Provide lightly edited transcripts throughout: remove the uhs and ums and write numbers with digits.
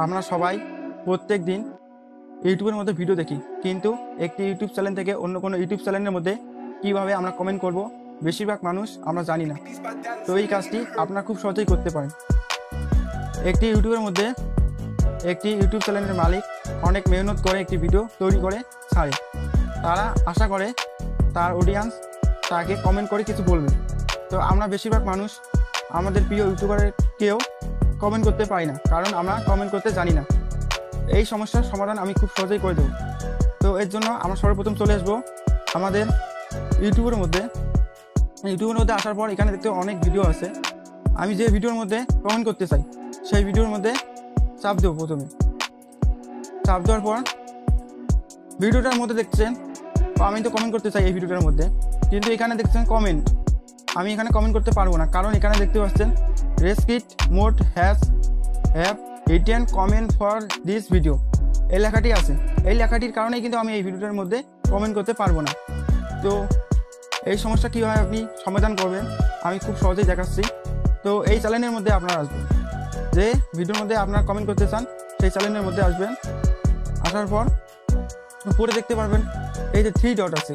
আমরা সবাই প্রত্যেক দিন ইউটিউবের মধ্যে ভিডিও দেখি, কিন্তু একটি ইউটিউব চ্যানেল থেকে অন্য কোনো ইউটিউব চ্যানেলের মধ্যে কিভাবে আমরা কমেন্ট করব বেশিরভাগ মানুষ আমরা জানি না। তো এই কাজটি আপনারা খুব সহজেই করতে পারেন। একটি ইউটিউবের মধ্যে একটি ইউটিউব চ্যানেলের মালিক অনেক মেহনত করে একটি ভিডিও তৈরি করে ছাড়ে। তারা আশা করে তার অডিয়েন্স তাকে কমেন্ট করে কিছু বলবে। তো আমরা বেশিরভাগ মানুষ আমাদের প্রিয় ইউটিউবারের কেউ কমেন্ট করতে পারি না, কারণ আমরা কমেন্ট করতে জানি না। এই সমস্যার সমাধান আমি খুব সহজেই করে দেবো। তো এর জন্য আমরা সর্বপ্রথম চলে আসবো আমাদের ইউটিউবের মধ্যে আসার পর এখানে দেখতে অনেক ভিডিও আছে। আমি যে ভিডিওর মধ্যে কমেন্ট করতে চাই সেই ভিডিওর মধ্যে চাপ দেবো। প্রথমে চাপ দেওয়ার পর ভিডিওটার মধ্যে দেখছেন আমি তো কমেন্ট করতে চাই এই ভিডিওটার মধ্যে, কিন্তু এখানে দেখছেন কমেন্ট। আমি এখানে কমেন্ট করতে পারবো না, কারণ এখানে দেখতে পাচ্ছেন restrict mode have 18 comment for this video এই লেখাটি আছে। এই লেখাটির কারণেই কিন্তু আমি এই ভিডিওটার মধ্যে কমেন্ট করতে পারবো না। তো এই সমস্যা কীভাবে আপনি সমাধান করবেন আমি খুব সহজেই দেখাচ্ছি। তো এই চ্যানেলের মধ্যে আপনারা আসবেন, যে ভিডিওর মধ্যে আপনারা কমেন্ট করতে চান সেই চ্যানেলের মধ্যে আসবেন। আসার পর উপরে দেখতে পারবেন এই যে 3 ডট আছে,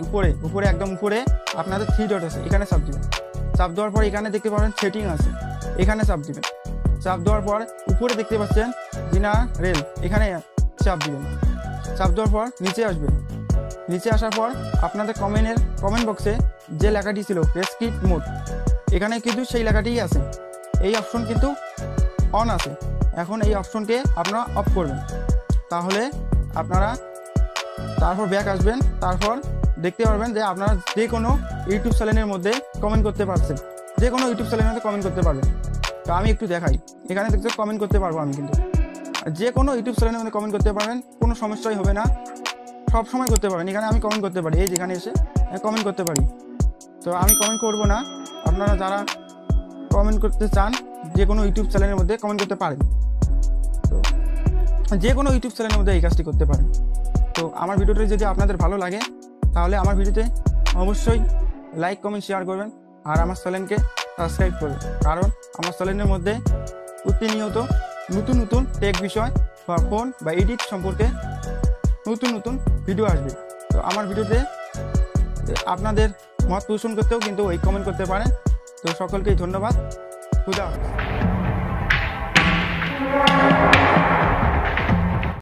উপরে একদম উপরে আপনাদের 3 ডট আছে, এখানে চাপ দিবেন। চাপ দেওয়ার পর এখানে দেখতে পাবেন সেটিং আছে, এখানে চাপ দিবেন। চাপ দেওয়ার পর উপরে দেখতে পাচ্ছেন জেনারেল, এখানে চাপ দিবেন। চাপ দেওয়ার পর নিচে আসবেন। নিচে আসার পর আপনাদের কমেন্ট বক্সে যে লেখাটি ছিল রেস্ট্রিক্ট মোড, এখানে কিন্তু সেই লেখাটিই আছে। এই অপশন কিন্তু অন আছে। এখন এই অপশনকে আপনারা অফ করবেন, তাহলে আপনারা তারপর ব্যাক আসবেন। তারপর দেখতে পারবেন যে আপনারা যে কোনো ইউটিউব চ্যানেলের মধ্যে কমেন্ট করতে পারছেন, যে কোনো ইউটিউব চ্যানেলের মধ্যে কমেন্ট করতে পারবেন। তো আমি একটু দেখাই, এখানে দেখতে কমেন্ট করতে পারবো আমি, কিন্তু যে কোনো ইউটিউব চ্যানেলের মধ্যে কমেন্ট করতে পারবেন, কোনো সমস্যাই হবে না, সব সময় করতে পারবেন। এখানে আমি কমেন্ট করতে পারি, এই যেখানে এসে কমেন্ট করতে পারি। তো আমি কমেন্ট করব না, আপনারা যারা কমেন্ট করতে চান যে কোনো ইউটিউব চ্যানেলের মধ্যে কমেন্ট করতে পারেন। তো যে কোনো ইউটিউব চ্যানেলের মধ্যে এই কাজটি করতে পারেন। তো আমার ভিডিওটি যদি আপনাদের ভালো লাগে তাহলে আমার ভিডিওতে অবশ্যই লাইক কমেন্ট শেয়ার করবেন, আর আমার চ্যানেলকে সাবস্ক্রাইব করবেন, কারণ আমার চ্যানেলের মধ্যে প্রতিনিয়ত নতুন টেক বিষয় বা ফোন বা এডিট সম্পর্কে নতুন ভিডিও আসবে। তো আমার ভিডিওতে আপনাদের মত পোষণ করতেও কিন্তু এই কমেন্ট করতে পারেন। তো সকলকেই ধন্যবাদ। খুদা হাফেজ।